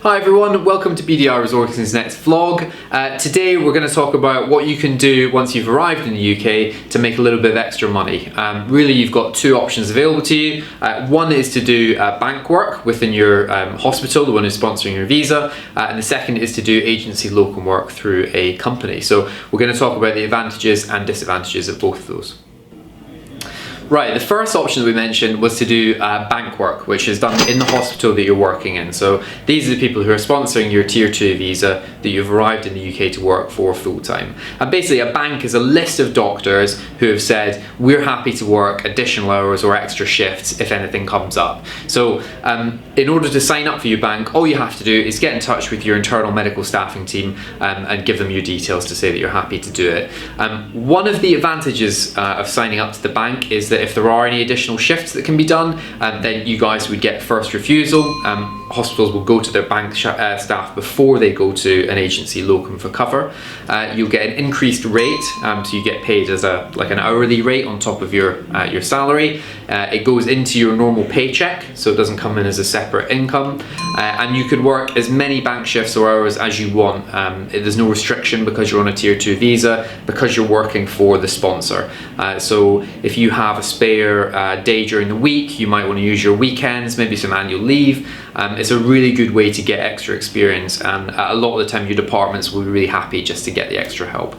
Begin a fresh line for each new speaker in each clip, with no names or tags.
Hi everyone, welcome to BDI Resourcing's next vlog. Today we're going to talk about what you can do once you've arrived in the UK to make a little bit of extra money. Really, you've got two options available to you. One is to do bank work within your hospital, the one who's sponsoring your visa, and the second is to do agency locum work through a company. So we're going to talk about the advantages and disadvantages of both of those. Right, the first option that we mentioned was to do bank work, which is done in the hospital that you're working in. So these are the people who are sponsoring your Tier 2 visa that you've arrived in the UK to work for full-time. And basically a bank is a list of doctors who have said, we're happy to work additional hours or extra shifts if anything comes up. So in order to sign up for your bank, all you have to do is get in touch with your internal medical staffing team and give them your details to say that you're happy to do it. One of the advantages of signing up to the bank is that if there are any additional shifts that can be done, then you guys would get first refusal. Hospitals will go to their bank staff before they go to an agency locum for cover. You'll get an increased rate, so you get paid as an hourly rate on top of your salary. It goes into your normal paycheck, so it doesn't come in as a separate income. And you could work as many bank shifts or hours as you want. There's no restriction because you're on a Tier 2 visa, because you're working for the sponsor. So if you have a spare day during the week, you might want to use your weekends, maybe some annual leave. It's a really good way to get extra experience, and a lot of the time your departments will be really happy just to get the extra help.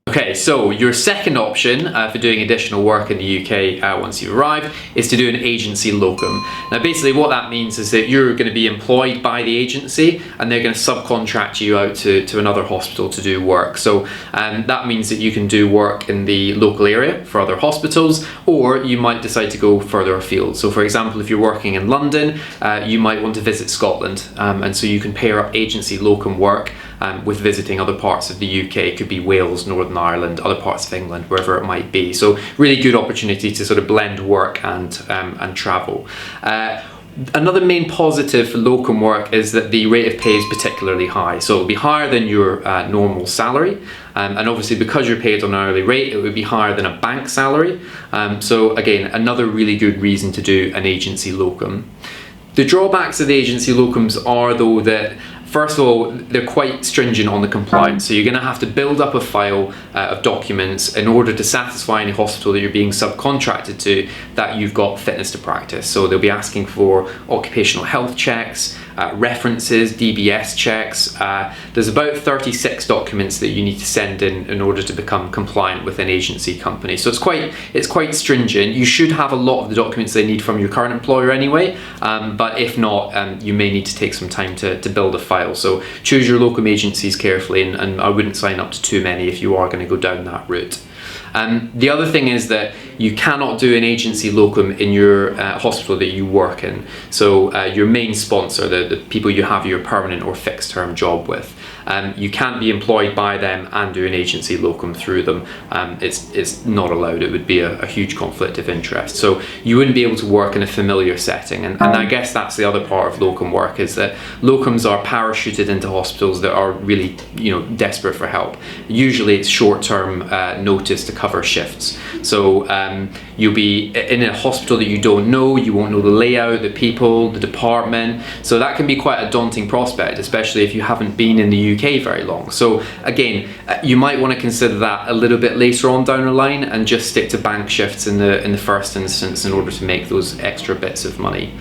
Okay, so your second option for doing additional work in the UK once you arrive is to do an agency locum. Now basically what that means is that you're going to be employed by the agency and they're going to subcontract you out to another hospital to do work. So that means that you can do work in the local area for other hospitals, or you might decide to go further afield. So for example, if you're working in London, you might want to visit Scotland, and so you can pair up agency locum work with visiting other parts of the UK. It could be Wales, Northern Ireland, other parts of England, wherever it might be. So really good opportunity to sort of blend work and travel. Another main positive for locum work is that the rate of pay is particularly high. So it'll be higher than your normal salary. And obviously because you're paid on an hourly rate, it would be higher than a bank salary. So again, another really good reason to do an agency locum. The drawbacks of the agency locums are though that, first of all, they're quite stringent on the compliance. So you're going to have to build up a file of documents in order to satisfy any hospital that you're being subcontracted to that you've got fitness to practice. So they'll be asking for occupational health checks, references, DBS checks. There's about 36 documents that you need to send in order to become compliant with an agency company. So it's quite stringent. You should have a lot of the documents they need from your current employer anyway, but if not, you may need to take some time to build a file. So choose your locum agencies carefully, and I wouldn't sign up to too many if you are going to go down that route. The other thing is that you cannot do an agency locum in your hospital that you work in. So your main sponsor, the people you have your permanent or fixed term job with, you can't be employed by them and do an agency locum through them. It's not allowed. It would be a huge conflict of interest. So you wouldn't be able to work in a familiar setting. And I guess that's the other part of locum work, is that locums are parachuted into hospitals that are really, desperate for help. Usually it's short-term notice to cover shifts. So you'll be in a hospital that you don't know, you won't know the layout, the people, the department. So that can be quite a daunting prospect, especially if you haven't been in the UK very long. So again, you might want to consider that a little bit later on down the line and just stick to bank shifts in the first instance in order to make those extra bits of money.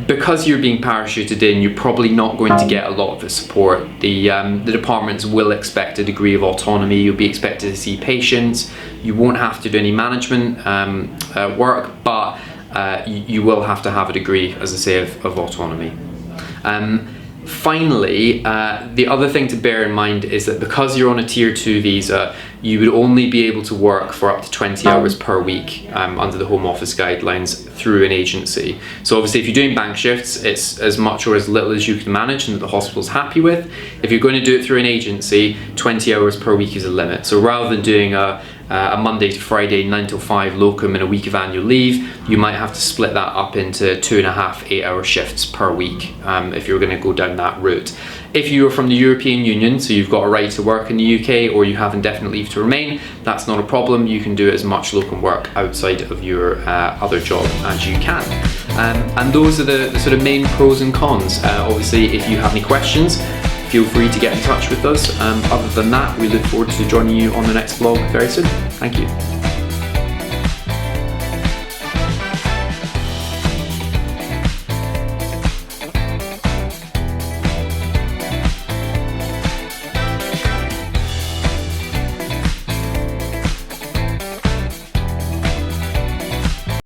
Because you're being parachuted in, you're probably not going to get a lot of the support. The departments will expect a degree of autonomy. You'll be expected to see patients. You won't have to do any management work, but you will have to have a degree, as I say, of autonomy. Finally, the other thing to bear in mind is that because you're on a Tier 2 visa, you would only be able to work for up to 20 hours per week under the Home Office guidelines through an agency. So obviously if you're doing bank shifts, it's as much or as little as you can manage and that the hospital's happy with. If you're going to do it through an agency, 20 hours per week is a limit. So rather than doing a Monday to Friday 9 till 5 locum and a week of annual leave, you might have to split that up into 2.5 8-hour shifts per week if you're going to go down that route. If you are from the European Union, so you've got a right to work in the UK, or you have indefinite leave to remain, that's not a problem. You can do as much locum work outside of your other job as you can. And those are the sort of main pros and cons. Obviously, if you have any questions, feel free to get in touch with us. Other than that, we look forward to joining you on the next vlog very soon. Thank you.